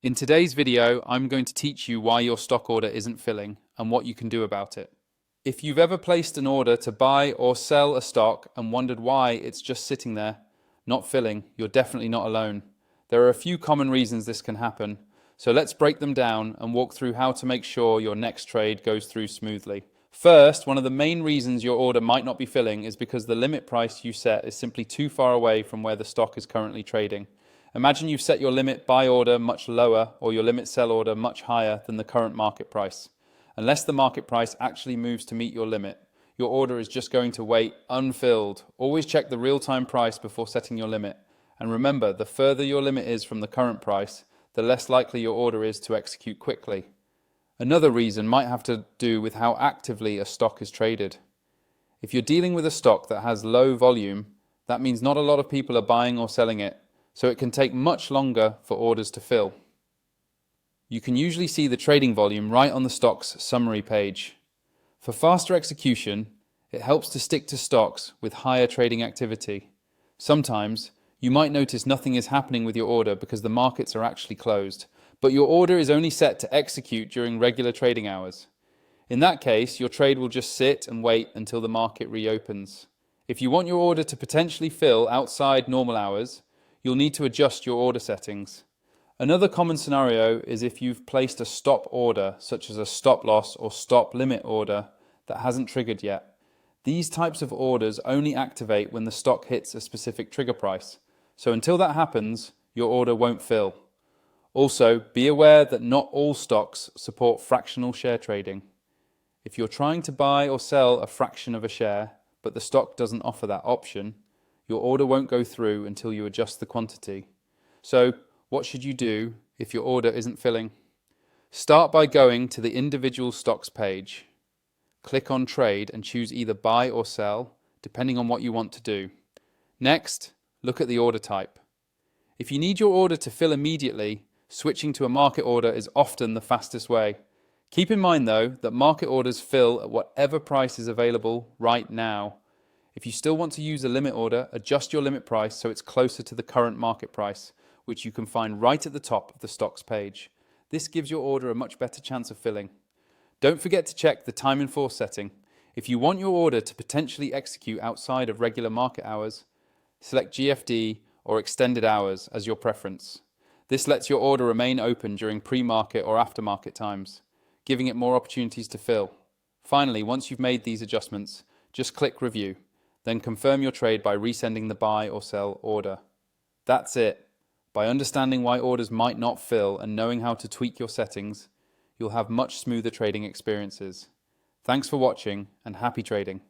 In today's video, I'm going to teach you why your stock order isn't filling and what you can do about it. If you've ever placed an order to buy or sell a stock and wondered why it's just sitting there, not filling, you're definitely not alone. There are a few common reasons this can happen, so let's break them down and walk through how to make sure your next trade goes through smoothly. First, one of the main reasons your order might not be filling is because the limit price you set is simply too far away from where the stock is currently trading. Imagine you've set your limit buy order much lower or your limit sell order much higher than the current market price. Unless the market price actually moves to meet your limit, your order is just going to wait unfilled. Always check the real-time price before setting your limit. And remember, the further your limit is from the current price, the less likely your order is to execute quickly. Another reason might have to do with how actively a stock is traded. If you're dealing with a stock that has low volume, that means not a lot of people are buying or selling it, so it can take much longer for orders to fill. You can usually see the trading volume right on the stock's summary page. For faster execution, it helps to stick to stocks with higher trading activity. Sometimes, you might notice nothing is happening with your order because the markets are actually closed, but your order is only set to execute during regular trading hours. In that case, your trade will just sit and wait until the market reopens. If you want your order to potentially fill outside normal hours, you'll need to adjust your order settings. Another common scenario is if you've placed a stop order, such as a stop loss or stop limit order, that hasn't triggered yet. These types of orders only activate when the stock hits a specific trigger price. So until that happens, your order won't fill. Also, be aware that not all stocks support fractional share trading. If you're trying to buy or sell a fraction of a share, but the stock doesn't offer that option, your order won't go through until you adjust the quantity. So, what should you do if your order isn't filling? Start by going to the individual stocks page. Click on Trade and choose either buy or sell, depending on what you want to do. Next, look at the order type. If you need your order to fill immediately, switching to a market order is often the fastest way. Keep in mind though that market orders fill at whatever price is available right now. If you still want to use a limit order, adjust your limit price so it's closer to the current market price, which you can find right at the top of the stocks page. This gives your order a much better chance of filling. Don't forget to check the time in force setting. If you want your order to potentially execute outside of regular market hours, select GFD or extended hours as your preference. This lets your order remain open during pre-market or aftermarket times, giving it more opportunities to fill. Finally, once you've made these adjustments, just click Review. Then confirm your trade by resending the buy or sell order. That's it. By understanding why orders might not fill and knowing how to tweak your settings, you'll have much smoother trading experiences. Thanks for watching and happy trading.